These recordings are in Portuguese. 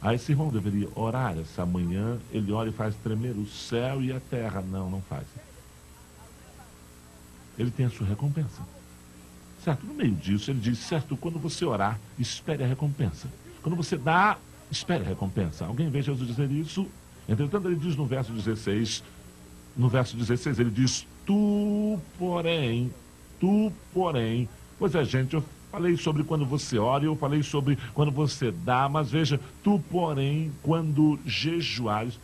Aí esse irmão deveria orar essa manhã, ele ora e faz tremer o céu e a terra. Não, não faz. Ele tem a sua recompensa. Certo? No meio disso, ele diz, certo, quando você orar, espere a recompensa. Quando você dá, espere a recompensa. Alguém vê Jesus dizer isso? Entretanto, ele diz no verso 16, ele diz, tu, porém, pois é, gente, eu falei sobre quando você ora, eu falei sobre quando você dá, mas veja, tu, porém, quando jejuares.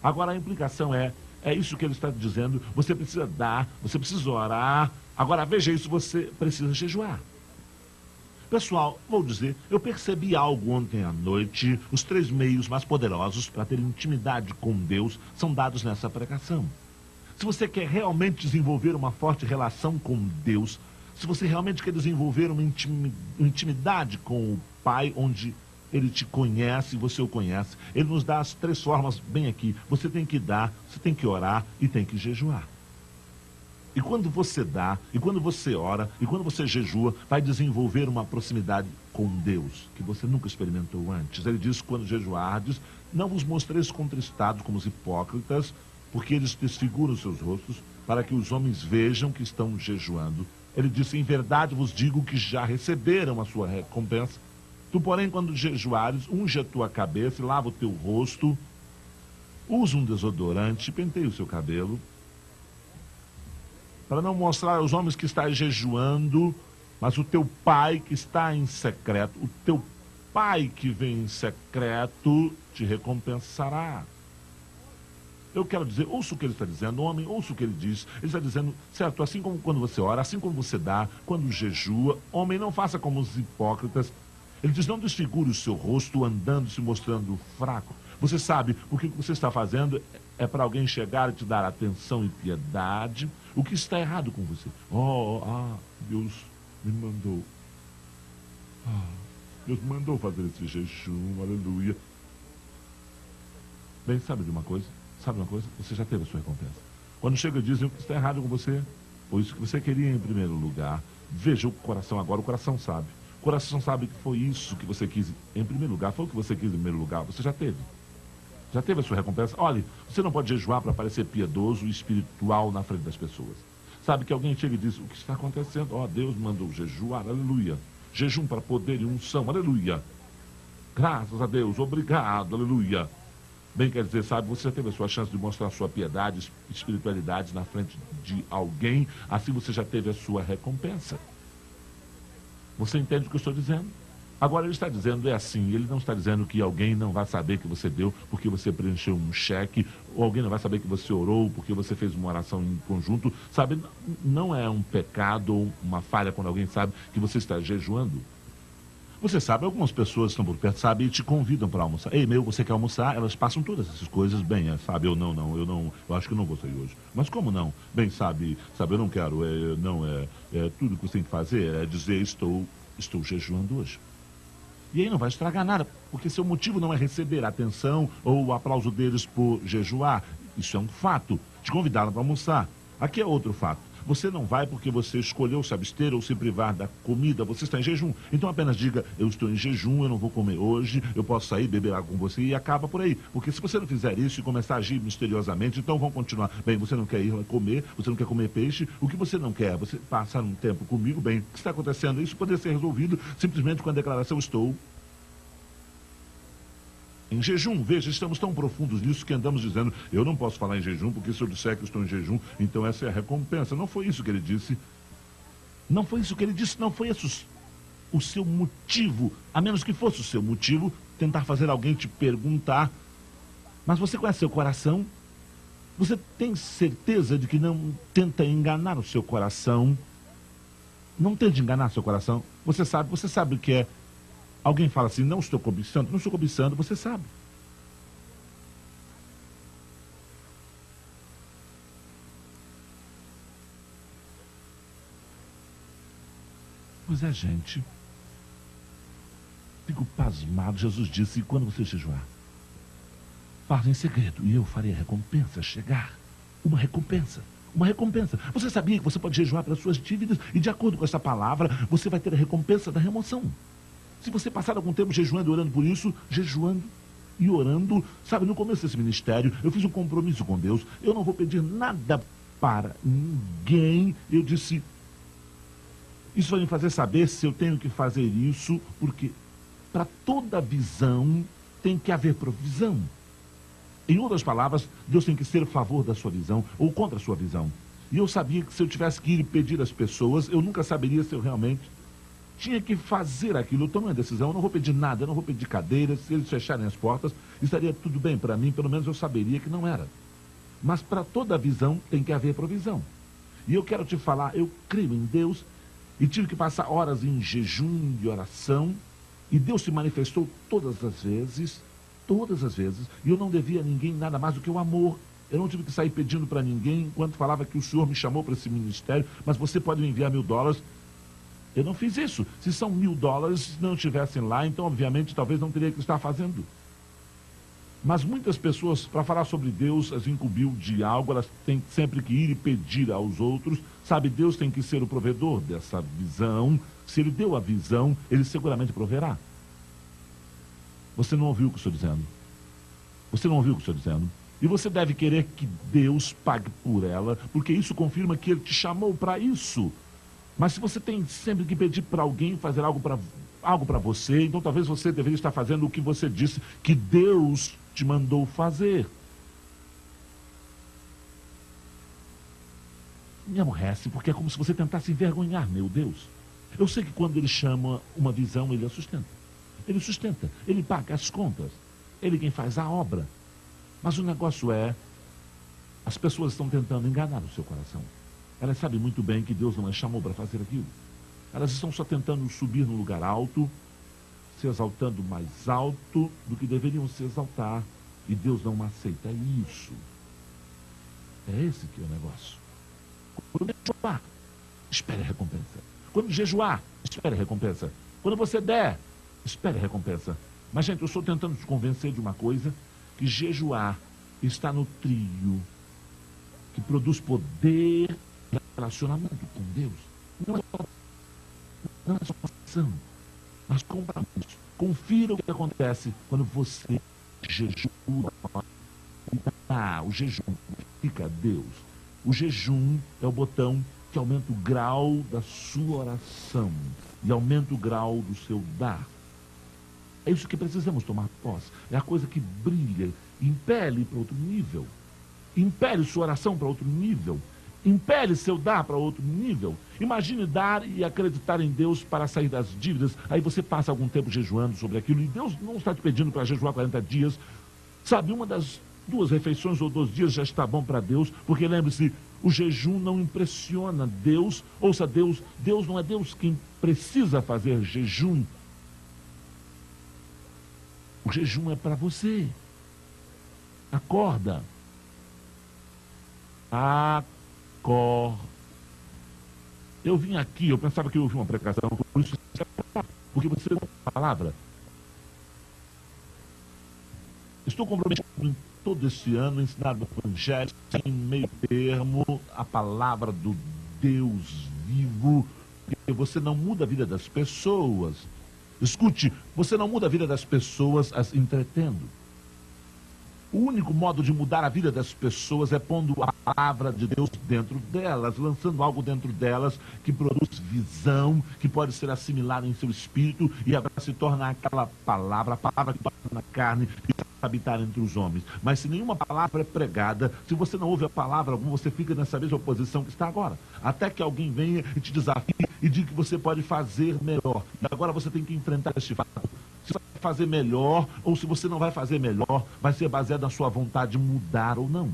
Agora a implicação é isso que ele está dizendo, você precisa dar, você precisa orar, agora veja isso, você precisa jejuar. Pessoal, vou dizer, eu percebi algo ontem à noite, os 3 meios mais poderosos para ter intimidade com Deus são dados nessa pregação. Se você quer realmente desenvolver uma forte relação com Deus, se você realmente quer desenvolver uma intimidade com o Pai, onde Ele te conhece e você o conhece, Ele nos dá as 3 formas bem aqui. Você tem que dar, você tem que orar e tem que jejuar. E quando você dá, e quando você ora, e quando você jejua, vai desenvolver uma proximidade com Deus, que você nunca experimentou antes. Ele diz, quando jejuardes, não vos mostreis contristados como os hipócritas, porque eles desfiguram seus rostos, para que os homens vejam que estão jejuando. Ele disse, em verdade vos digo que já receberam a sua recompensa. Tu, porém, quando jejuares, unge a tua cabeça e lava o teu rosto, usa um desodorante, penteia o seu cabelo, para não mostrar aos homens que estás jejuando, mas o teu Pai que está em secreto, o teu Pai que vem em secreto, te recompensará. Eu quero dizer, ouça o que ele está dizendo, homem, ouça o que ele diz. Ele está dizendo, certo, assim como quando você ora, assim como você dá, quando jejua, homem, não faça como os hipócritas. Ele diz, não desfigure o seu rosto andando, se mostrando fraco. Você sabe, o que você está fazendo é para alguém chegar e te dar atenção e piedade. O que está errado com você? Deus me mandou. Deus mandou fazer esse jejum, aleluia. Bem, sabe de uma coisa? Você já teve a sua recompensa. Quando chega e dizem o que está errado com você, ou isso que você queria em primeiro lugar, veja o coração agora, o coração sabe. O coração sabe que foi isso que você quis em primeiro lugar, foi o que você quis em primeiro lugar, você já teve. Já teve a sua recompensa? Olha, você não pode jejuar para parecer piedoso e espiritual na frente das pessoas. Sabe que alguém chega e diz, o que está acontecendo? Deus mandou jejuar, aleluia. Jejum para poder e unção, aleluia. Graças a Deus, obrigado, aleluia. Bem, quer dizer, sabe, você já teve a sua chance de mostrar a sua piedade, espiritualidade na frente de alguém, assim você já teve a sua recompensa. Você entende o que eu estou dizendo? Agora ele está dizendo, é assim, ele não está dizendo que alguém não vai saber que você deu porque você preencheu um cheque, ou alguém não vai saber que você orou porque você fez uma oração em conjunto, sabe? Não é um pecado ou uma falha quando alguém sabe que você está jejuando. Você sabe, algumas pessoas estão por perto, sabe, e te convidam para almoçar. Ei, você quer almoçar? Elas passam todas essas coisas, bem, sabe, eu acho que eu não vou sair hoje. Mas como não? Bem, sabe, eu não quero, tudo que você tem que fazer é dizer, estou jejuando hoje. E aí não vai estragar nada, porque seu motivo não é receber a atenção ou o aplauso deles por jejuar. Isso é um fato. Te convidaram para almoçar. Aqui é outro fato. Você não vai porque você escolheu se abster ou se privar da comida, você está em jejum. Então apenas diga, eu estou em jejum, eu não vou comer hoje, eu posso sair, beber água com você e acaba por aí. Porque se você não fizer isso e começar a agir misteriosamente, então vão continuar. Bem, você não quer ir comer, você não quer comer peixe, o que você não quer? Você passar um tempo comigo, bem, o que está acontecendo? Isso poderia ser resolvido simplesmente com a declaração, estou em jejum. Veja, estamos tão profundos nisso que andamos dizendo, eu não posso falar em jejum, porque se eu disser que eu estou em jejum, então essa é a recompensa. Não foi isso que ele disse. Não foi isso que ele disse, não foi esse o seu motivo. A menos que fosse o seu motivo, tentar fazer alguém te perguntar, mas você conhece seu coração? Você tem certeza de que não tenta enganar o seu coração? Não tente enganar seu coração. Você sabe o que é. Alguém fala assim, não estou cobiçando, você sabe. Pois é, gente. Fico pasmado. Jesus disse, quando você jejuar, faça em segredo e eu farei a recompensa chegar. Uma recompensa. Você sabia que você pode jejuar pelas suas dívidas e de acordo com essa palavra, você vai ter a recompensa da remoção. Se você passar algum tempo jejuando e orando por isso, jejuando e orando, sabe, no começo desse ministério, eu fiz um compromisso com Deus, eu não vou pedir nada para ninguém. Eu disse, isso vai me fazer saber se eu tenho que fazer isso, porque para toda visão tem que haver provisão. Em outras palavras, Deus tem que ser a favor da sua visão ou contra a sua visão. E eu sabia que se eu tivesse que ir e pedir às pessoas, eu nunca saberia se eu realmente tinha que fazer aquilo. Eu tomei uma decisão, eu não vou pedir nada, eu não vou pedir cadeiras, se eles fecharem as portas, estaria tudo bem para mim, pelo menos eu saberia que não era. Mas para toda visão tem que haver provisão. E eu quero te falar, eu creio em Deus e tive que passar horas em jejum e oração, e Deus se manifestou todas as vezes, e eu não devia a ninguém nada mais do que o amor. Eu não tive que sair pedindo para ninguém, enquanto falava que o Senhor me chamou para esse ministério, mas você pode me enviar $1.000. Eu não fiz isso. Se são $1.000, se não estivessem lá, então obviamente talvez não teria que estar fazendo. Mas muitas pessoas, para falar sobre Deus, as incumbiu de algo, elas têm sempre que ir e pedir aos outros. Sabe, Deus tem que ser o provedor dessa visão. Se Ele deu a visão, Ele seguramente proverá. Você não ouviu o que eu estou dizendo? Você não ouviu o que eu estou dizendo? E você deve querer que Deus pague por ela, porque isso confirma que Ele te chamou para isso. Mas se você tem sempre que pedir para alguém fazer algo para você, então talvez você deveria estar fazendo o que você disse que Deus te mandou fazer. Me aborrece, porque é como se você tentasse envergonhar meu Deus. Eu sei que quando Ele chama uma visão, Ele a sustenta. Ele sustenta, Ele paga as contas. Ele quem faz a obra. Mas o negócio é, as pessoas estão tentando enganar o seu coração. Elas sabem muito bem que Deus não as chamou para fazer aquilo. Elas estão só tentando subir no lugar alto, se exaltando mais alto do que deveriam se exaltar. E Deus não aceita isso. É esse que é o negócio. Quando jejuar, espere a recompensa. Quando jejuar, espere a recompensa. Quando você der, espere a recompensa. Mas, gente, eu estou tentando te convencer de uma coisa, que jejuar está no trio que produz poder e relacionamento com Deus. Não é só ação, mas compromisso. Confira o que acontece quando você jejua. O jejum fica Deus. O jejum é o botão que aumenta o grau da sua oração e aumenta o grau do seu dar. É isso que precisamos tomar posse. É a coisa que brilha, impele para outro nível. Impele sua oração para outro nível. Impele seu dar para outro nível. Imagine dar e acreditar em Deus para sair das dívidas. Aí você passa algum tempo jejuando sobre aquilo. E Deus não está te pedindo para jejuar 40 dias. Sabe, uma das 2 refeições ou 2 dias já está bom para Deus. Porque lembre-se, o jejum não impressiona Deus. Ouça, Deus não é Deus quem precisa fazer jejum. O jejum é para você. Acorda. Acorda. Eu vim aqui, eu pensava que eu ouvi uma pregação, por isso, porque você não tem palavra. Estou comprometido em todo esse ano a ensinar o Evangelho sem meio termo, a palavra do Deus vivo, porque você não muda a vida das pessoas. Escute, você não muda a vida das pessoas as entretendo. O único modo de mudar a vida das pessoas é pondo a palavra de Deus dentro delas, lançando algo dentro delas que produz visão, que pode ser assimilada em seu espírito e agora se torna aquela palavra, a palavra que torna carne e habitar entre os homens. Mas se nenhuma palavra é pregada, se você não ouve a palavra alguma, você fica nessa mesma posição que está agora. Até que alguém venha e te desafie e diga que você pode fazer melhor. E agora você tem que enfrentar este fato. Se você vai fazer melhor ou se você não vai fazer melhor, vai ser baseado na sua vontade de mudar ou não.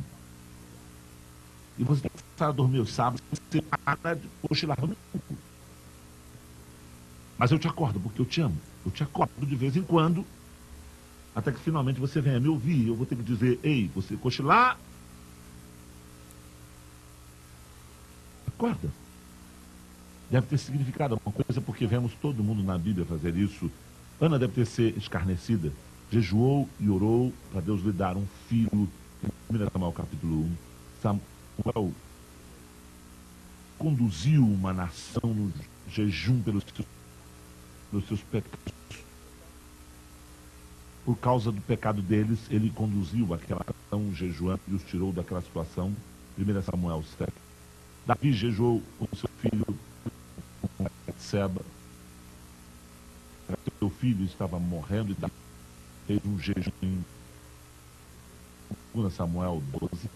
E você tem que começar a dormir os sábados, você para de cochilar. Mas eu te acordo porque eu te amo. Eu te acordo de vez em quando, até que finalmente você venha me ouvir. Eu vou ter que dizer, ei, você cochilar. Acorda. Deve ter significado alguma coisa, porque vemos todo mundo na Bíblia fazer isso. Ana deve ter sido escarnecida. Jejuou e orou para Deus lhe dar um filho. Em 1 Samuel capítulo 1. Samuel conduziu uma nação no jejum pelos seus pelos seus pecados. Por causa do pecado deles, ele conduziu aquela nação jejuando e os tirou daquela situação. 1 Samuel 7. Davi jejuou com seu filho Seba. Seu filho estava morrendo e Davi fez um jejum em 2 Samuel 12.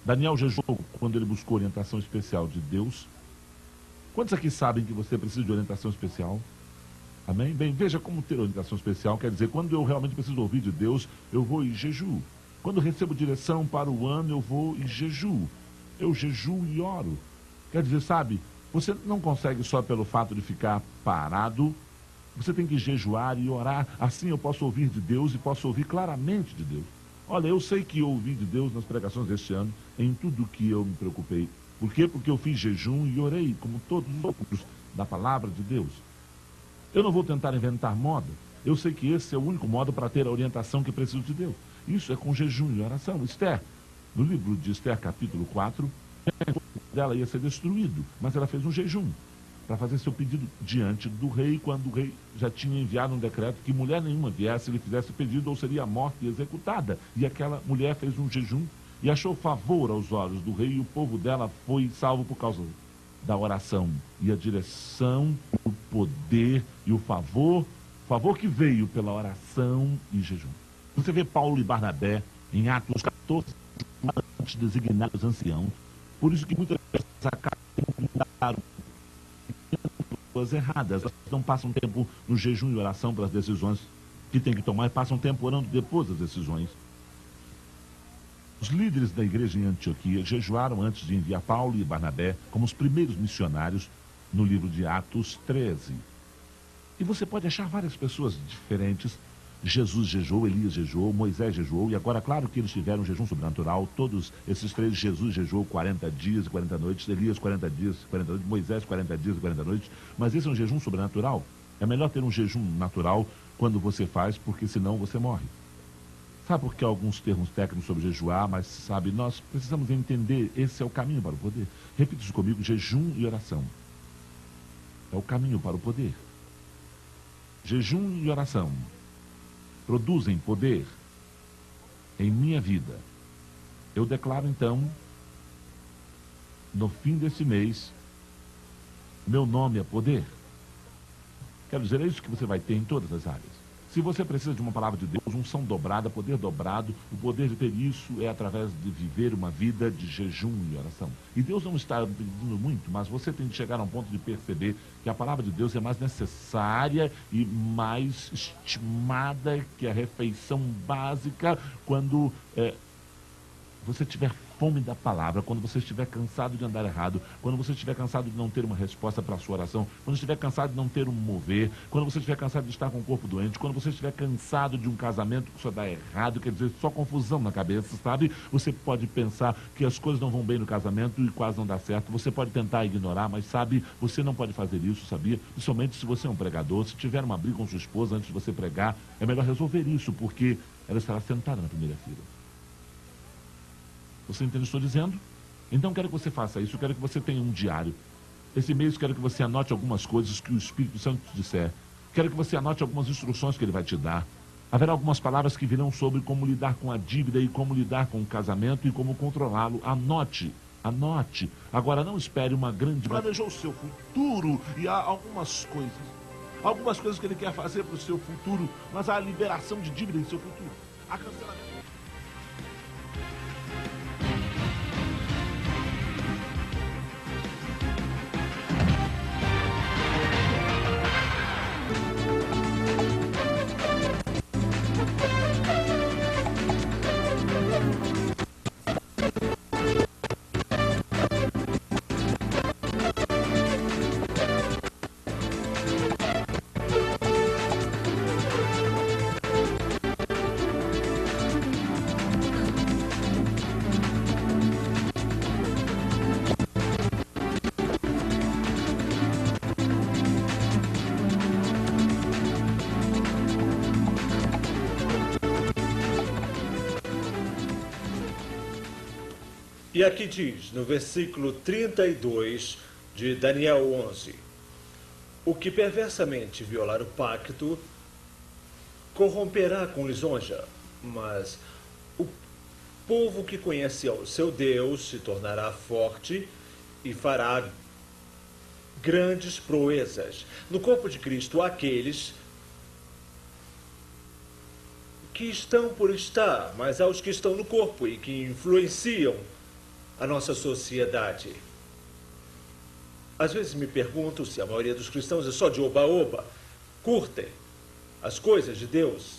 Daniel jejuou quando ele buscou orientação especial de Deus. Quantos aqui sabem que você precisa de orientação especial? Amém? Bem, veja como ter orientação especial quer dizer, quando eu realmente preciso ouvir de Deus, eu vou em jejum. Quando eu recebo direção para o ano, eu vou em jejum. Eu jejuo e oro. Quer dizer, sabe, você não consegue só pelo fato de ficar parado, você tem que jejuar e orar. Assim eu posso ouvir de Deus e posso ouvir claramente de Deus. Olha, eu sei que eu ouvi de Deus nas pregações deste ano, em tudo que eu me preocupei. Por quê? Porque eu fiz jejum e orei, como todos os outros, da palavra de Deus. Eu não vou tentar inventar moda. Eu sei que esse é o único modo para ter a orientação que preciso de Deus. Isso é com jejum e oração. Esther, no livro de Esther, capítulo 4, dela ia ser destruído, mas ela fez um jejum para fazer seu pedido diante do rei, quando o rei já tinha enviado um decreto que mulher nenhuma viesse, ele fizesse pedido, ou seria morta e executada. E aquela mulher fez um jejum e achou favor aos olhos do rei, e o povo dela foi salvo por causa da oração. E a direção, o poder e o favor que veio pela oração e jejum. Você vê Paulo e Barnabé em Atos 14, antes designados anciãos. Por isso que muitas pessoas acabam coisas erradas. Elas não passam tempo no jejum e oração pelas decisões que tem que tomar, e passam tempo orando depois das decisões. Os líderes da igreja em Antioquia jejuaram antes de enviar Paulo e Barnabé como os primeiros missionários no livro de Atos 13. E você pode achar várias pessoas diferentes. Jesus jejuou, Elias jejuou, Moisés jejuou, e agora, claro que eles tiveram um jejum sobrenatural, todos esses três. Jesus jejuou 40 dias e 40 noites, Elias 40 dias e 40 noites, Moisés 40 dias e 40 noites, mas esse é um jejum sobrenatural. É melhor ter um jejum natural quando você faz, porque senão você morre. Sabe por que alguns termos técnicos sobre jejuar, mas sabe, nós precisamos entender, esse é o caminho para o poder. Repita isso comigo: jejum e oração. É o caminho para o poder. Jejum e oração produzem poder em minha vida. Eu declaro então, no fim desse mês, meu nome é poder. Quero dizer, é isso que você vai ter em todas as áreas. Se você precisa de uma palavra de Deus, unção dobrada, poder dobrado, o poder de ter isso é através de viver uma vida de jejum e oração. E Deus não está pedindo muito, mas você tem que chegar a um ponto de perceber que a palavra de Deus é mais necessária e mais estimada que a refeição básica quando você tiver fome da palavra, quando você estiver cansado de andar errado, quando você estiver cansado de não ter uma resposta para a sua oração, quando estiver cansado de não ter um mover, quando você estiver cansado de estar com o corpo doente, quando você estiver cansado de um casamento que só dá errado, quer dizer, só confusão na cabeça, sabe? Você pode pensar que as coisas não vão bem no casamento e quase não dá certo, você pode tentar ignorar, mas sabe, você não pode fazer isso, sabia? Principalmente se você é um pregador, se tiver uma briga com sua esposa antes de você pregar, é melhor resolver isso, porque ela estará sentada na primeira fila. Você entende o que estou dizendo? Então quero que você faça isso, quero que você tenha um diário. Esse mês quero que você anote algumas coisas que o Espírito Santo te disser. Quero que você anote algumas instruções que ele vai te dar. Haverá algumas palavras que virão sobre como lidar com a dívida e como lidar com o casamento e como controlá-lo. Anote, anote. Agora não espere uma grande... Planejou o seu futuro e há algumas coisas que ele quer fazer para o seu futuro, mas há a liberação de dívida em seu futuro. Há cancelamento. E aqui diz, no versículo 32 de Daniel 11, O que perversamente violar o pacto corromperá com lisonja, mas o povo que conhece ao seu Deus se tornará forte e fará grandes proezas. No corpo de Cristo há aqueles que estão por estar, mas há os que estão no corpo e que influenciam a nossa sociedade. Às vezes me pergunto se a maioria dos cristãos é só de oba-oba, curtem as coisas de Deus,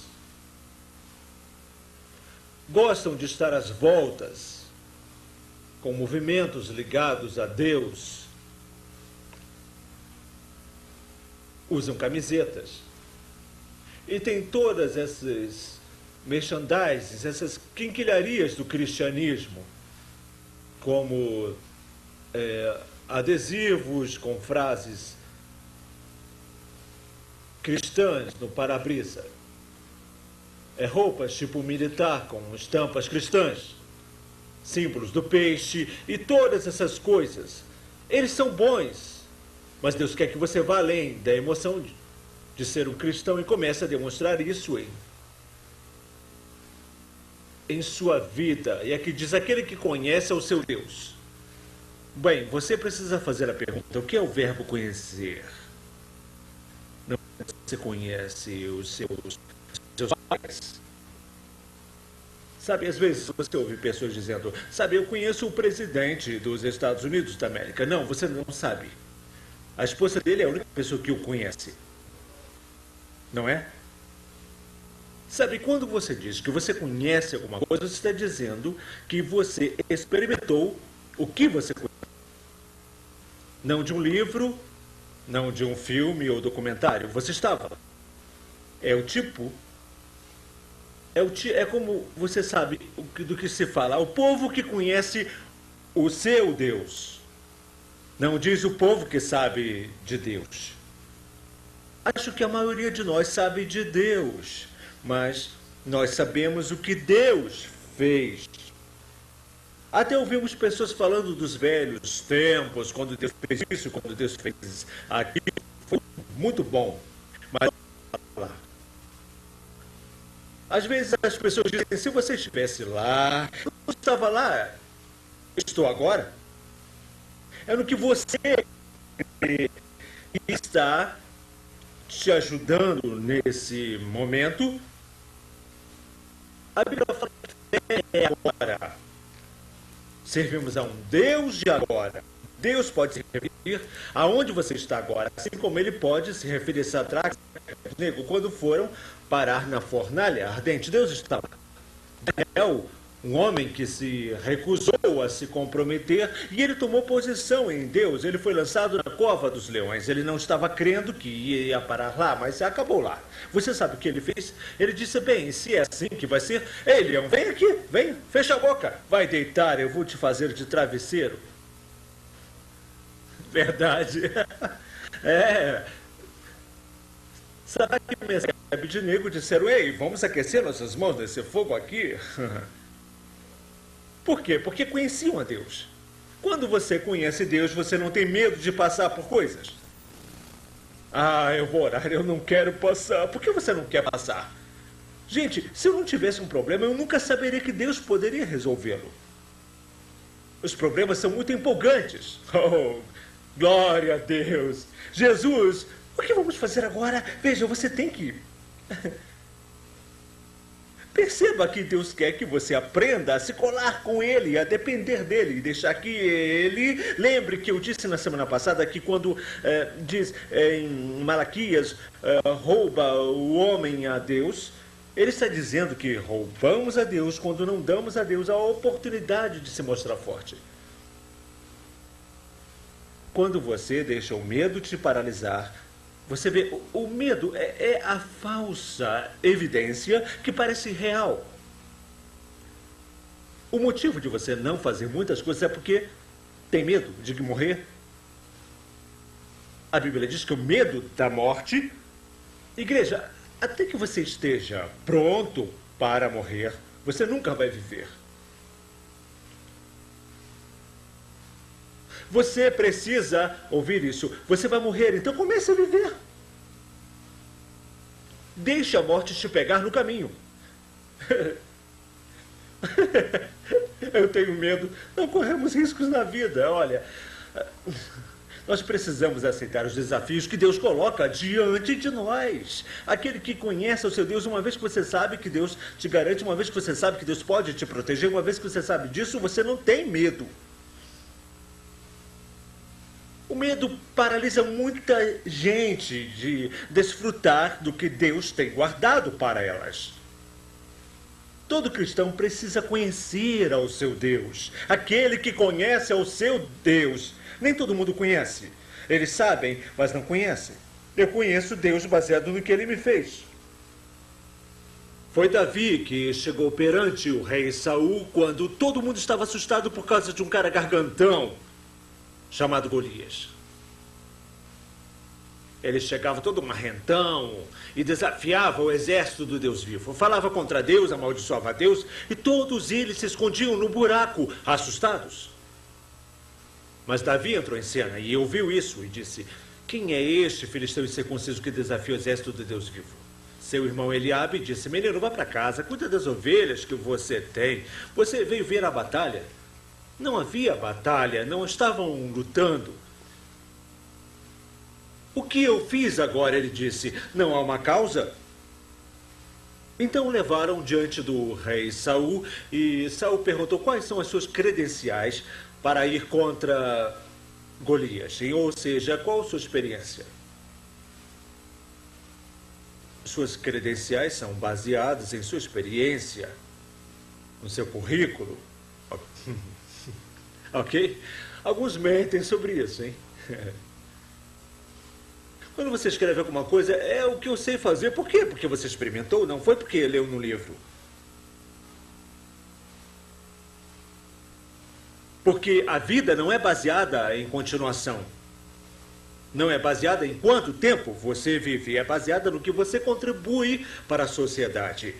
gostam de estar às voltas com movimentos ligados a Deus, usam camisetas e tem todas essas merchandises, essas quinquilharias do cristianismo, como adesivos com frases cristãs no para-brisa, roupas tipo militar com estampas cristãs, símbolos do peixe e todas essas coisas. Eles são bons, mas Deus quer que você vá além da emoção de ser um cristão e comece a demonstrar isso em sua vida. E aqui diz: aquele que conhece é o seu Deus. Bem, você precisa fazer a pergunta: o que é o verbo conhecer? Não, você conhece os seus pais? Sabe, às vezes você ouve pessoas dizendo: sabe, eu conheço o presidente dos Estados Unidos da América. Não, você não sabe. A esposa dele é a única pessoa que o conhece. Não é? Sabe, quando você diz que você conhece alguma coisa, você está dizendo que você experimentou o que você conhece. Não de um livro, não de um filme ou documentário. Você estava. É como você sabe do que se fala. O povo que conhece o seu Deus. Não diz o povo que sabe de Deus. Acho que a maioria de nós sabe de Deus, mas nós sabemos o que Deus fez. Até ouvimos pessoas falando dos velhos tempos, quando Deus fez isso, quando Deus fez aquilo. Foi muito bom. Mas às vezes as pessoas dizem: se você estivesse lá, eu estava lá, estou agora. É no que você está te ajudando nesse momento. A Bíblia fala que é agora. Servimos a um Deus de agora. Deus pode se referir aonde você está agora, assim como ele pode se referir a Sadraque e Abednego quando foram parar na fornalha ardente. Deus está lá. Daniel, um homem que se recusou a se comprometer, e ele tomou posição em Deus. Ele foi lançado na cova dos leões. Ele não estava crendo que ia parar lá, mas acabou lá. Você sabe o que ele fez? Ele disse: bem, se é assim que vai ser, ei, leão, vem aqui, vem, fecha a boca, vai deitar, eu vou te fazer de travesseiro. Verdade. Sabe que Mesaque e Abednego disseram: ei, vamos aquecer nossas mãos nesse fogo aqui? Por quê? Porque conheciam a Deus. Quando você conhece Deus, você não tem medo de passar por coisas. Ah, eu vou orar, eu não quero passar. Por que você não quer passar? Gente, se eu não tivesse um problema, eu nunca saberia que Deus poderia resolvê-lo. Os problemas são muito empolgantes. Oh, glória a Deus. Jesus, o que vamos fazer agora? Veja, você tem que... Perceba que Deus quer que você aprenda a se colar com Ele, a depender dEle, e deixar que Ele... Lembre que eu disse na semana passada que quando diz em Malaquias, rouba o homem a Deus, ele está dizendo que roubamos a Deus quando não damos a Deus a oportunidade de se mostrar forte. Quando você deixa o medo te paralisar, você vê, o medo é a falsa evidência que parece real. O motivo de você não fazer muitas coisas é porque tem medo de morrer. A Bíblia diz que o medo da morte... Igreja, até que você esteja pronto para morrer, você nunca vai viver. Você precisa ouvir isso. Você vai morrer, então comece a viver. Deixe a morte te pegar no caminho. Eu tenho medo. Não corremos riscos na vida. Olha, nós precisamos aceitar os desafios que Deus coloca diante de nós. Aquele que conhece o seu Deus, uma vez que você sabe que Deus te garante, uma vez que você sabe que Deus pode te proteger, uma vez que você sabe disso, você não tem medo. O medo paralisa muita gente de desfrutar do que Deus tem guardado para elas. Todo cristão precisa conhecer ao seu Deus. Aquele que conhece ao seu Deus. Nem todo mundo conhece. Eles sabem, mas não conhecem. Eu conheço Deus baseado no que Ele me fez. Foi Davi que chegou perante o rei Saul quando todo mundo estava assustado por causa de um cara gargantão chamado Golias. Ele chegava todo marrentão e desafiava o exército do Deus vivo. Falava contra Deus, amaldiçoava Deus, e todos eles se escondiam no buraco, assustados. Mas Davi entrou em cena e ouviu isso e disse: quem é este filisteu incircunciso que desafia o exército do Deus vivo? Seu irmão Eliabe disse: menino, vá para casa, cuida das ovelhas que você tem. Você veio ver a batalha? Não havia batalha, não estavam lutando. O que eu fiz agora? Ele disse: não há uma causa? Então o levaram diante do rei Saul e Saul perguntou quais são as suas credenciais para ir contra Golias. Ou seja, qual a sua experiência? Suas credenciais são baseadas em sua experiência, no seu currículo. Ok? Alguns mentem sobre isso, hein? Quando você escreve alguma coisa, é o que eu sei fazer. Por quê? Porque você experimentou, não foi porque leu no livro. Porque a vida não é baseada em continuação. Não é baseada em quanto tempo você vive. É baseada no que você contribui para a sociedade.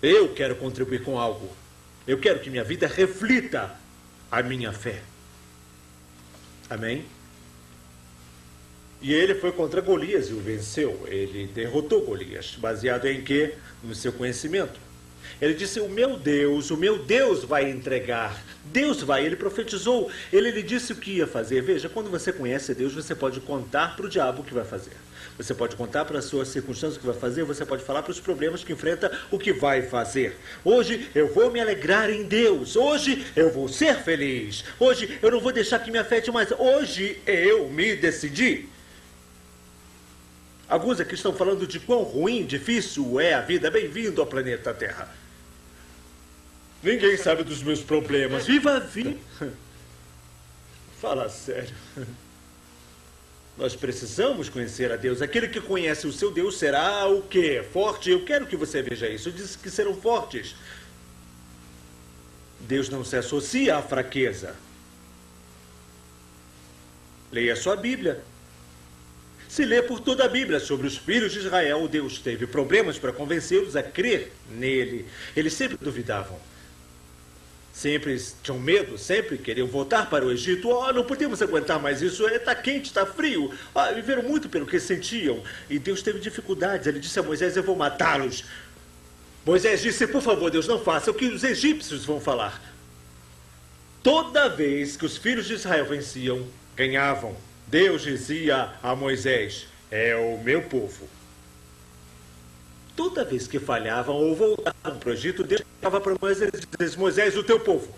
Eu quero contribuir com algo. Eu quero que minha vida reflita a minha fé. Amém? E ele foi contra Golias e o venceu. Ele derrotou Golias. Baseado em quê? No seu conhecimento. Ele disse: o meu Deus vai entregar. Deus vai. Ele profetizou. Ele lhe disse o que ia fazer. Veja, quando você conhece Deus, você pode contar para o diabo o que vai fazer. Você pode contar para as suas circunstâncias o que vai fazer. Você pode falar para os problemas que enfrenta o que vai fazer. Hoje eu vou me alegrar em Deus. Hoje eu vou ser feliz. Hoje eu não vou deixar que me afete mais. Hoje eu me decidi. Alguns aqui estão falando de quão ruim, difícil é a vida. Bem-vindo ao planeta Terra. Ninguém sabe dos meus problemas. Viva a vida. Fala sério. Nós precisamos conhecer a Deus. Aquele que conhece o seu Deus será o quê? Forte? Eu quero que você veja isso. Eu disse que serão fortes. Deus não se associa à fraqueza. Leia sua Bíblia. Se lê por toda a Bíblia sobre os filhos de Israel, Deus teve problemas para convencê-los a crer nele. Eles sempre duvidavam. Sempre tinham medo, sempre queriam voltar para o Egito. Não podemos aguentar mais isso, está quente, está frio. Viveram muito pelo que sentiam. E Deus teve dificuldades. Ele disse a Moisés: eu vou matá-los. Moisés disse: por favor, Deus, não faça o que os egípcios vão falar. Toda vez que os filhos de Israel venciam, ganhavam. Deus dizia a Moisés: é o meu povo. Toda vez que falhavam ou voltavam para o Egito, Deus falava para Moisés e dizia: Moisés, o teu povo.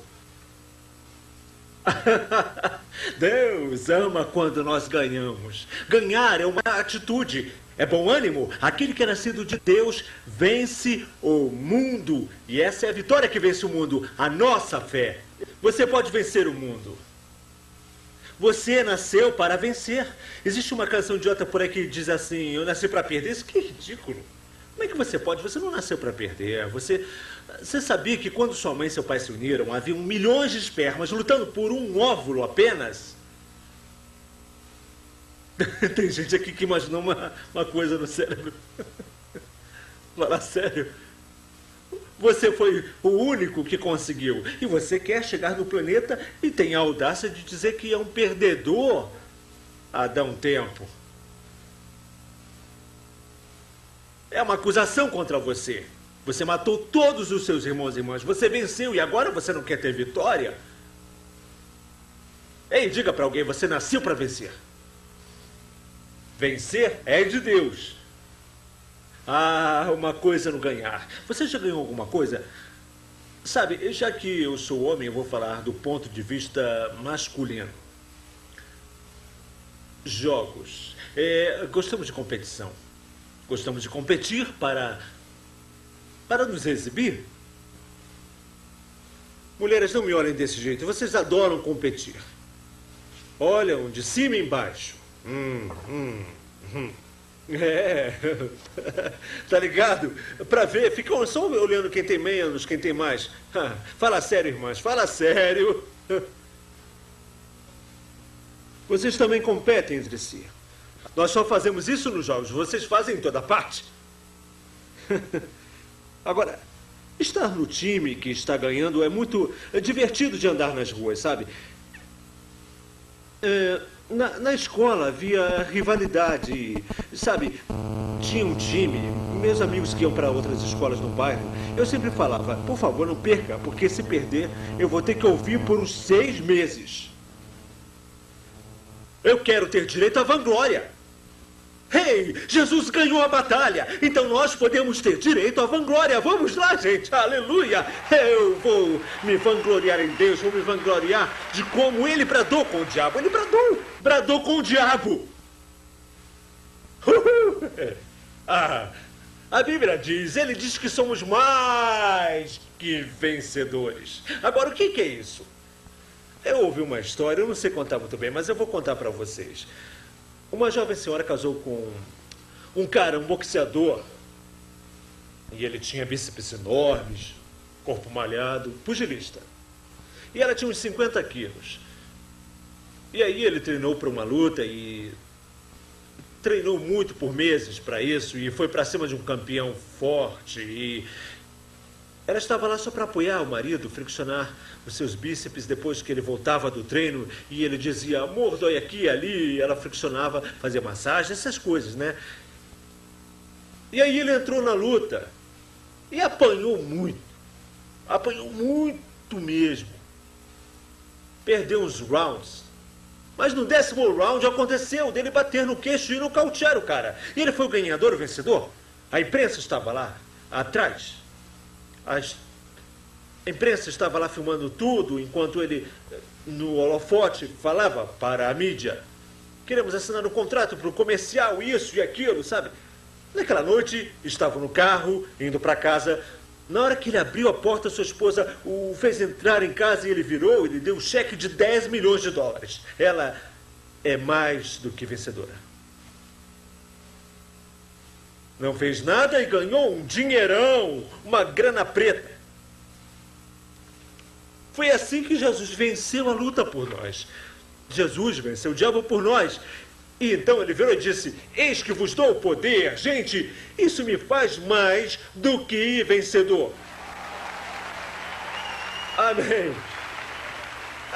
Deus ama quando nós ganhamos. Ganhar é uma atitude, é bom ânimo. Aquele que é nascido de Deus vence o mundo. E essa é a vitória que vence o mundo, a nossa fé. Você pode vencer o mundo. Você nasceu para vencer. Existe uma canção idiota por aí que diz assim: eu nasci para perder. Isso que é ridículo. Como é que você pode? Você não nasceu para perder. Você sabia que quando sua mãe e seu pai se uniram, havia milhões de espermas lutando por um óvulo apenas? Tem gente aqui que imaginou uma coisa no cérebro. Falar sério. Você foi o único que conseguiu. E você quer chegar no planeta e tem a audácia de dizer que é um perdedor há um tempo. É uma acusação contra você. Você matou todos os seus irmãos e irmãs. Você venceu e agora você não quer ter vitória? Ei, diga para alguém, você nasceu para vencer. Vencer é de Deus. Ah, uma coisa no ganhar. Você já ganhou alguma coisa? Sabe, já que eu sou homem, eu vou falar do ponto de vista masculino. Jogos. Gostamos de competição. Gostamos de competir para nos exibir. Mulheres, não me olhem desse jeito. Vocês adoram competir. Olham de cima e embaixo. Tá ligado? Pra ver, ficam só olhando quem tem menos, quem tem mais. Fala sério, irmãs, fala sério. Vocês também competem entre si. Nós só fazemos isso nos jogos, vocês fazem em toda parte. Agora, estar no time que está ganhando é muito divertido de andar nas ruas, sabe? Na escola havia rivalidade, sabe? Tinha um time, meus amigos que iam para outras escolas no bairro, eu sempre falava, por favor, não perca, porque se perder, eu vou ter que ouvir por uns 6 meses. Eu quero ter direito à vanglória. Ei, Jesus ganhou a batalha, então nós podemos ter direito à vanglória. Vamos lá, gente, aleluia. Eu vou me vangloriar em Deus, vou me vangloriar de como ele bradou com o diabo. Ele bradou com o diabo. A Bíblia diz, ele diz que somos mais que vencedores. Agora, o que é isso? Eu ouvi uma história, eu não sei contar muito bem, mas eu vou contar para vocês. Uma jovem senhora casou com um cara, um boxeador. E ele tinha bíceps enormes, corpo malhado, pugilista. E ela tinha uns 50 quilos. E aí ele treinou para uma luta e treinou muito por meses para isso. E foi para cima de um campeão forte. E ela estava lá só para apoiar o marido, friccionar os seus bíceps depois que ele voltava do treino. E ele dizia, amor, dói aqui e ali. E ela friccionava, fazia massagem, essas coisas, né? E aí ele entrou na luta e apanhou muito. Apanhou muito mesmo. Perdeu uns rounds. Mas no 10º round aconteceu dele bater no queixo e nocautear o cara. E ele foi o ganhador, o vencedor. A imprensa estava lá, atrás. A imprensa estava lá filmando tudo, enquanto ele, no holofote, falava para a mídia. Queremos assinar um contrato para o comercial, isso e aquilo, sabe? Naquela noite, estava no carro, indo para casa. Na hora que ele abriu a porta, sua esposa o fez entrar em casa e ele virou, ele deu um cheque de $10 milhões. Ela é mais do que vencedora. Não fez nada e ganhou um dinheirão, uma grana preta. Foi assim que Jesus venceu a luta por nós. Jesus venceu o diabo por nós. E então ele virou e disse, eis que vos dou o poder. Gente, isso me faz mais do que vencedor. Amém.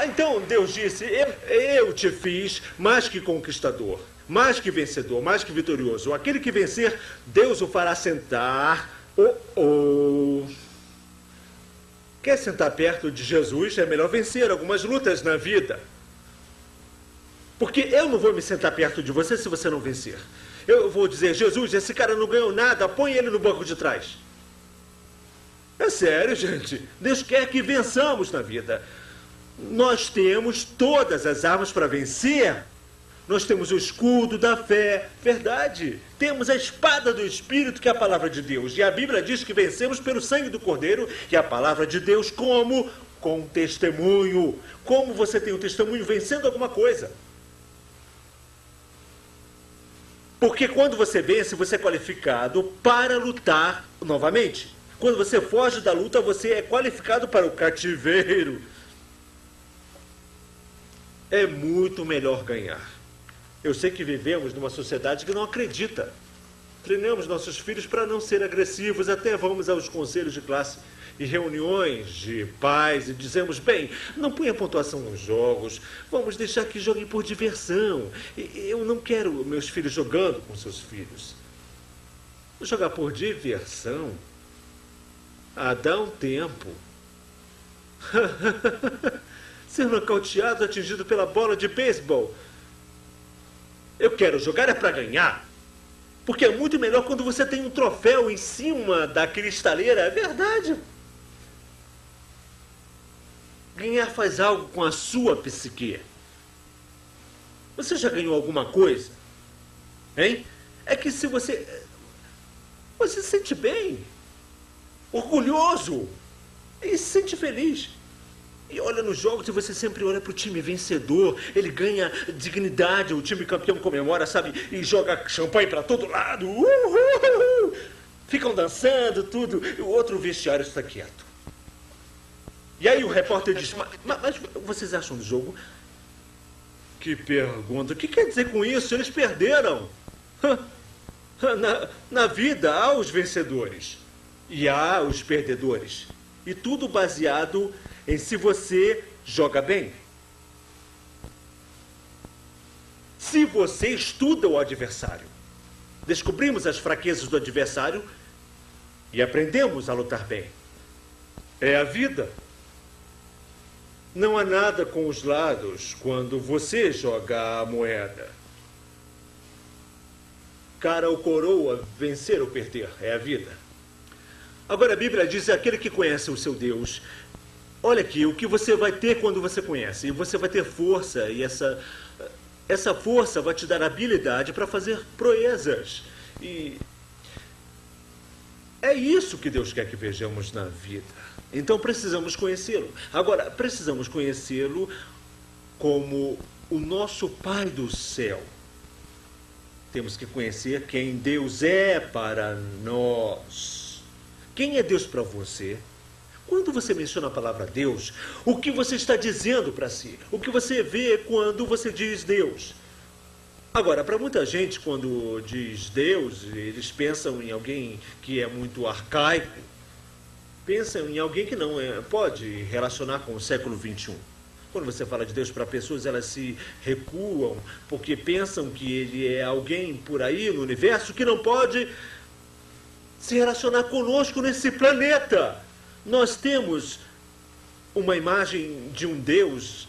Então Deus disse, eu te fiz mais que conquistador, mais que vencedor, mais que vitorioso. Aquele que vencer, Deus o fará sentar. Quer sentar perto de Jesus? É melhor vencer algumas lutas na vida. Porque eu não vou me sentar perto de você se você não vencer. Eu vou dizer, Jesus, esse cara não ganhou nada, põe ele no banco de trás. É sério, gente. Deus quer que vençamos na vida. Nós temos todas as armas para vencer. Nós temos o escudo da fé, verdade. Temos a espada do Espírito, que é a palavra de Deus. E a Bíblia diz que vencemos pelo sangue do Cordeiro, que é a palavra de Deus, como? Com testemunho. Como você tem o testemunho vencendo alguma coisa? Porque quando você vence, você é qualificado para lutar novamente. Quando você foge da luta, você é qualificado para o cativeiro. É muito melhor ganhar. Eu sei que vivemos numa sociedade que não acredita Treinamos nossos filhos para não ser agressivos, até vamos aos conselhos de classe e reuniões de pais e dizemos, bem, não ponha pontuação nos jogos, vamos deixar que joguem por diversão. Eu não quero meus filhos jogando com seus filhos. Jogar por diversão? Ah, dá um tempo. Ser nocauteado, atingido pela bola de beisebol. Eu quero jogar é para ganhar. Porque é muito melhor quando você tem um troféu em cima da cristaleira, é verdade. Ganhar faz algo com a sua psique. Você já ganhou alguma coisa? Hein? É que se você se sente bem, orgulhoso e se sente feliz. E olha nos jogos e você sempre olha para o time vencedor. Ele ganha dignidade, o time campeão comemora, sabe? E joga champanhe para todo lado. Uhul! Ficam dançando, tudo. E o outro vestiário está quieto. E aí o repórter diz, mas vocês acham do jogo? Que pergunta. O que quer dizer com isso? Eles perderam. Na vida há os vencedores e há os perdedores. E tudo baseado em se você joga bem. Se você estuda o adversário. Descobrimos as fraquezas do adversário e aprendemos a lutar bem. É a vida. Não há nada com os lados quando você joga a moeda. Cara ou coroa, vencer ou perder, é a vida. Agora a Bíblia diz, aquele que conhece o seu Deus, olha aqui, o que você vai ter quando você conhece, e você vai ter força, e essa força vai te dar habilidade para fazer proezas. E é isso que Deus quer que vejamos na vida. Então precisamos conhecê-lo. Agora, precisamos conhecê-lo como o nosso Pai do céu. Temos que conhecer quem Deus é para nós. Quem é Deus para você? Quando você menciona a palavra Deus, o que você está dizendo para si? O que você vê quando você diz Deus? Agora, para muita gente, quando diz Deus, eles pensam em alguém que é muito arcaico. Pensam em alguém que não pode relacionar com o século XXI. Quando você fala de Deus para pessoas, elas se recuam porque pensam que ele é alguém por aí no universo que não pode se relacionar conosco nesse planeta. Nós temos uma imagem de um Deus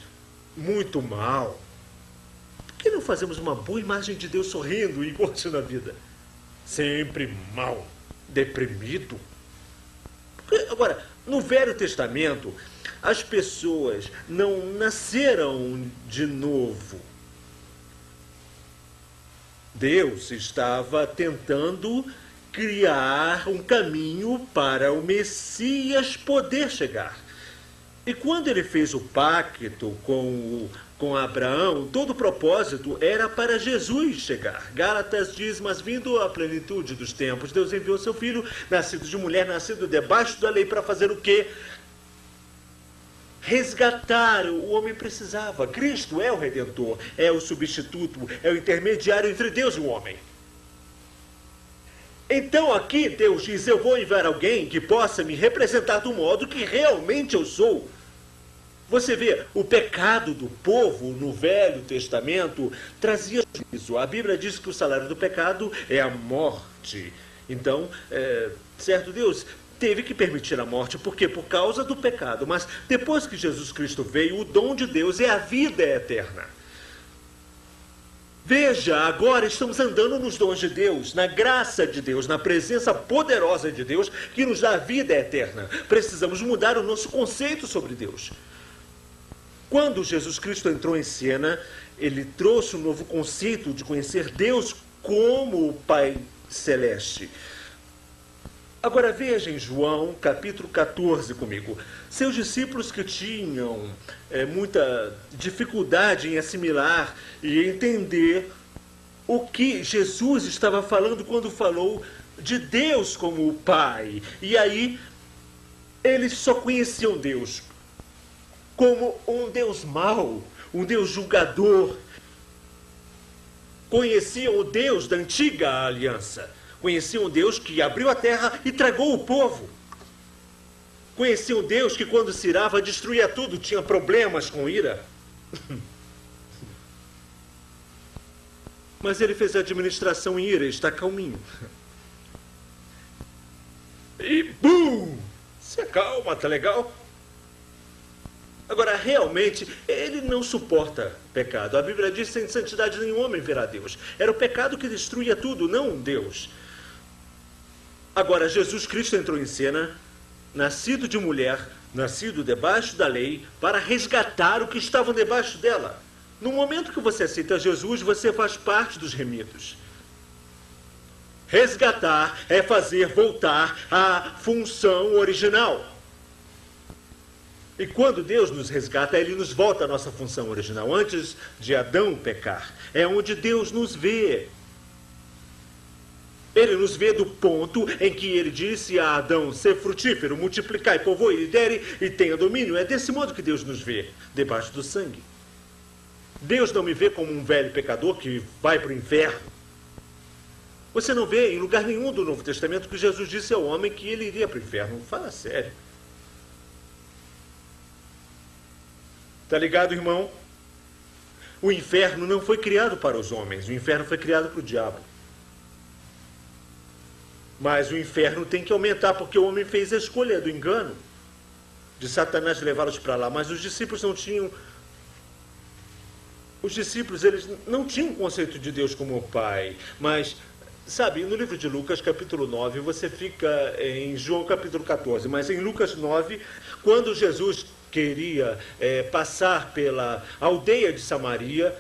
muito mau. Por que não fazemos uma boa imagem de Deus sorrindo e curtindo a vida? Sempre mau, deprimido. Agora, no Velho Testamento, as pessoas não nasceram de novo. Deus estava tentando criar um caminho para o Messias poder chegar. E quando ele fez o pacto com Abraão, todo o propósito era para Jesus chegar. Gálatas diz, mas vindo à plenitude dos tempos, Deus enviou seu filho, nascido de mulher, nascido debaixo da lei, para fazer o quê? Resgatar. O homem precisava. Cristo é o Redentor, é o substituto, é o intermediário entre Deus e o homem. Então aqui Deus diz, eu vou enviar alguém que possa me representar do modo que realmente eu sou. Você vê, o pecado do povo no Velho Testamento trazia juízo. A Bíblia diz que o salário do pecado é a morte. Então, certo, Deus teve que permitir a morte. Por quê? Por causa do pecado. Mas depois que Jesus Cristo veio, o dom de Deus é a vida eterna. Veja, agora estamos andando nos dons de Deus, na graça de Deus, na presença poderosa de Deus, que nos dá a vida eterna. Precisamos mudar o nosso conceito sobre Deus. Quando Jesus Cristo entrou em cena, ele trouxe um novo conceito de conhecer Deus como o Pai Celeste. Agora veja em João, capítulo 14 comigo. Seus discípulos que tinham muita dificuldade em assimilar e entender o que Jesus estava falando quando falou de Deus como o Pai. E aí, eles só conheciam Deus como um Deus mau, um Deus julgador. Conheciam o Deus da antiga aliança, Conheciam um Deus que abriu a terra e tragou o povo. Conheciam um Deus que, quando se irava, destruía tudo, tinha problemas com ira. Mas ele fez a administração em ira e está calminho. E bum! Se acalma, tá legal? Agora, realmente, ele não suporta pecado. A Bíblia diz que sem santidade nenhum homem verá Deus. Era o pecado que destruía tudo, não Deus. Agora, Jesus Cristo entrou em cena, nascido de mulher, nascido debaixo da lei, para resgatar o que estava debaixo dela. No momento que você aceita Jesus, você faz parte dos remidos. Resgatar é fazer voltar à função original. E quando Deus nos resgata, Ele nos volta à nossa função original. Antes de Adão pecar, é onde Deus nos vê. Ele nos vê do ponto em que Ele disse a Adão: ser frutífero, multiplicai, povoe, lidere e tenha domínio. É desse modo que Deus nos vê, debaixo do sangue. Deus não me vê como um velho pecador que vai para o inferno. Você não vê em lugar nenhum do Novo Testamento que Jesus disse ao homem que ele iria para o inferno. Fala sério. Tá ligado, irmão? O inferno não foi criado para os homens. O inferno foi criado para o diabo. Mas o inferno tem que aumentar porque o homem fez a escolha do engano de Satanás levá-los para lá. Mas os discípulos não tinham... Os discípulos, eles não tinham o conceito de Deus como Pai. Mas, sabe, no livro de Lucas, capítulo 9, você fica em João, capítulo 14. Mas em Lucas 9, quando Jesus queria passar pela aldeia de Samaria,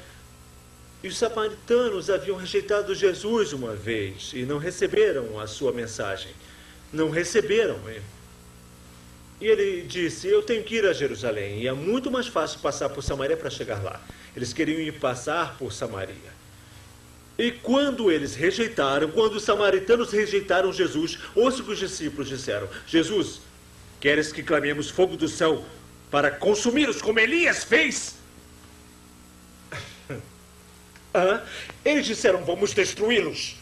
e os samaritanos haviam rejeitado Jesus uma vez e não receberam a sua mensagem. Não receberam. E ele disse: eu tenho que ir a Jerusalém, e é muito mais fácil passar por Samaria para chegar lá. Eles queriam ir passar por Samaria. E quando eles rejeitaram, quando os samaritanos rejeitaram Jesus, ouça o que os discípulos disseram: Jesus, queres que clamemos fogo do céu para consumi-los como Elias fez? Eles disseram: vamos destruí-los.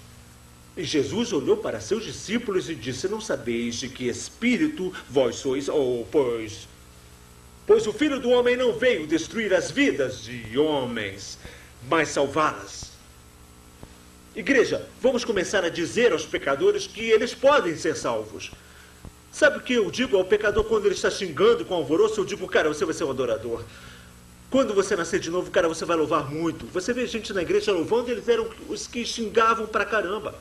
E Jesus olhou para seus discípulos e disse: não sabeis de que espírito vós sois? Pois o Filho do Homem não veio destruir as vidas de homens, mas salvá-las. Igreja, vamos começar a dizer aos pecadores que eles podem ser salvos. Sabe o que eu digo ao pecador quando ele está xingando com alvoroço? Eu digo: cara, você vai ser um adorador. Quando você nascer de novo, cara, você vai louvar muito. Você vê gente na igreja louvando, eles eram os que xingavam pra caramba.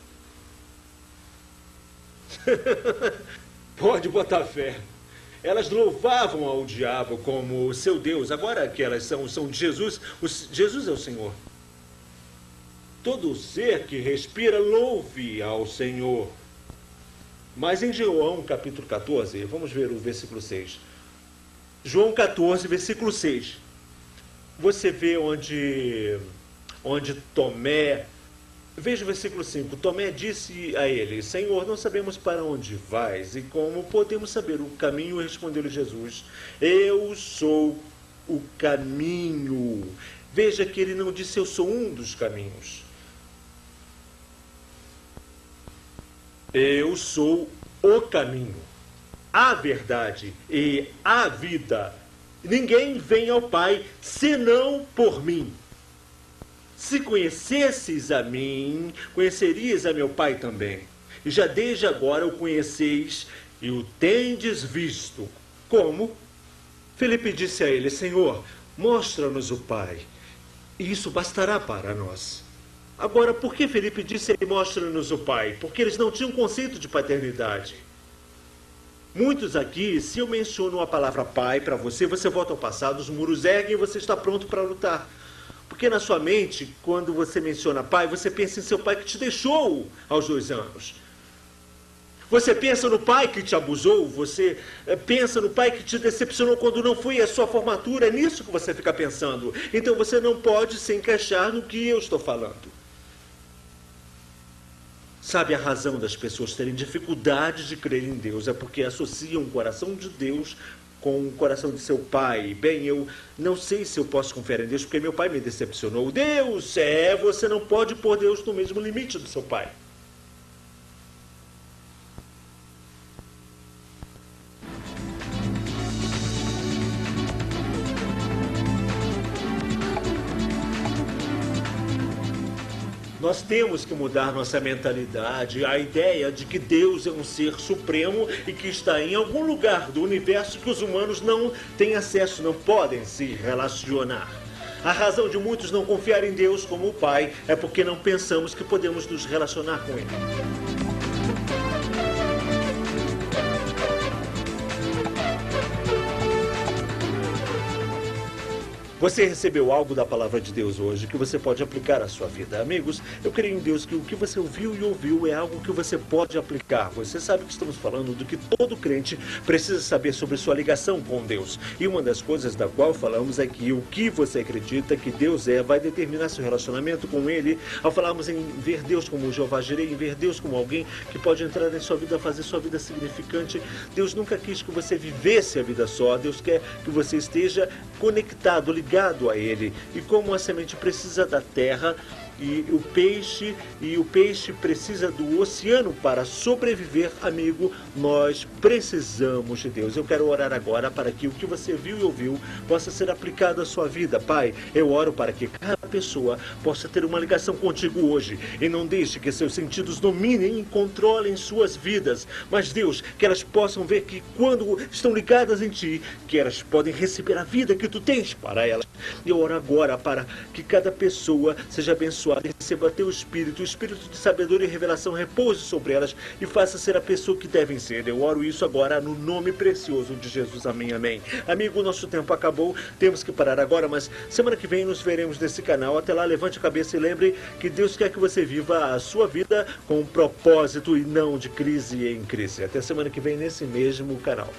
Pode botar fé. Elas louvavam ao diabo como seu Deus. Agora que elas são de Jesus, Jesus é o Senhor. Todo ser que respira, louve ao Senhor. Mas em João, capítulo 14, vamos ver o versículo 6. João 14, versículo 6. Você vê onde Tomé... Veja o versículo 5. Tomé disse a ele: Senhor, não sabemos para onde vais e como podemos saber o caminho? Respondeu-lhe Jesus: eu sou o caminho. Veja que ele não disse: eu sou um dos caminhos. Eu sou o caminho, a verdade e a vida. Ninguém vem ao Pai senão por mim. Se conhecesses a mim, conhecerias a meu Pai também. E já desde agora o conheceis e o tendes visto. Como? Felipe disse a ele: Senhor, mostra-nos o Pai, e isso bastará para nós. Agora, por que Felipe disse: mostra-nos o Pai? Porque eles não tinham conceito de paternidade. Muitos aqui, se eu menciono a palavra pai para você, você volta ao passado, os muros erguem e você está pronto para lutar. Porque na sua mente, quando você menciona pai, você pensa em seu pai que te deixou aos 2 anos. Você pensa no pai que te abusou, você pensa no pai que te decepcionou quando não foi a sua formatura, é nisso que você fica pensando. Então você não pode se encaixar no que eu estou falando. Sabe a razão das pessoas terem dificuldade de crer em Deus? É porque associam o coração de Deus com o coração de seu pai. Bem, eu não sei se eu posso confiar em Deus porque meu pai me decepcionou. Deus você não pode pôr Deus no mesmo limite do seu pai. Nós temos que mudar nossa mentalidade, a ideia de que Deus é um ser supremo e que está em algum lugar do universo que os humanos não têm acesso, não podem se relacionar. A razão de muitos não confiar em Deus como o Pai é porque não pensamos que podemos nos relacionar com Ele. Você recebeu algo da palavra de Deus hoje que você pode aplicar à sua vida. Amigos, eu creio em Deus que o que você ouviu e ouviu é algo que você pode aplicar. Você sabe que estamos falando do que todo crente precisa saber sobre sua ligação com Deus. E uma das coisas da qual falamos é que o que você acredita que Deus é vai determinar seu relacionamento com Ele. Ao falarmos em ver Deus como Jeová Jireh, em ver Deus como alguém que pode entrar em sua vida, fazer sua vida significante, Deus nunca quis que você vivesse a vida só. Deus quer que você esteja conectado, ligado a Ele. E como a semente precisa da terra e o peixe precisa do oceano para sobreviver, amigo, nós precisamos de Deus. Eu quero orar agora para que o que você viu e ouviu possa ser aplicado à sua vida. Pai, eu oro para que cada pessoa possa ter uma ligação contigo hoje e não deixe que seus sentidos dominem e controlem suas vidas. Mas Deus, que elas possam ver que quando estão ligadas em Ti, que elas podem receber a vida que Tu tens para elas. Eu oro agora para que cada pessoa seja abençoada, receba teu Espírito, o Espírito de sabedoria e revelação repouse sobre elas e faça ser a pessoa que devem ser. Eu oro isso agora no nome precioso de Jesus. Amém, amém. Amigo, nosso tempo acabou, temos que parar agora, mas semana que vem nos veremos nesse canal. Até lá, levante a cabeça e lembre que Deus quer que você viva a sua vida com um propósito e não de crise em crise. Até semana que vem nesse mesmo canal.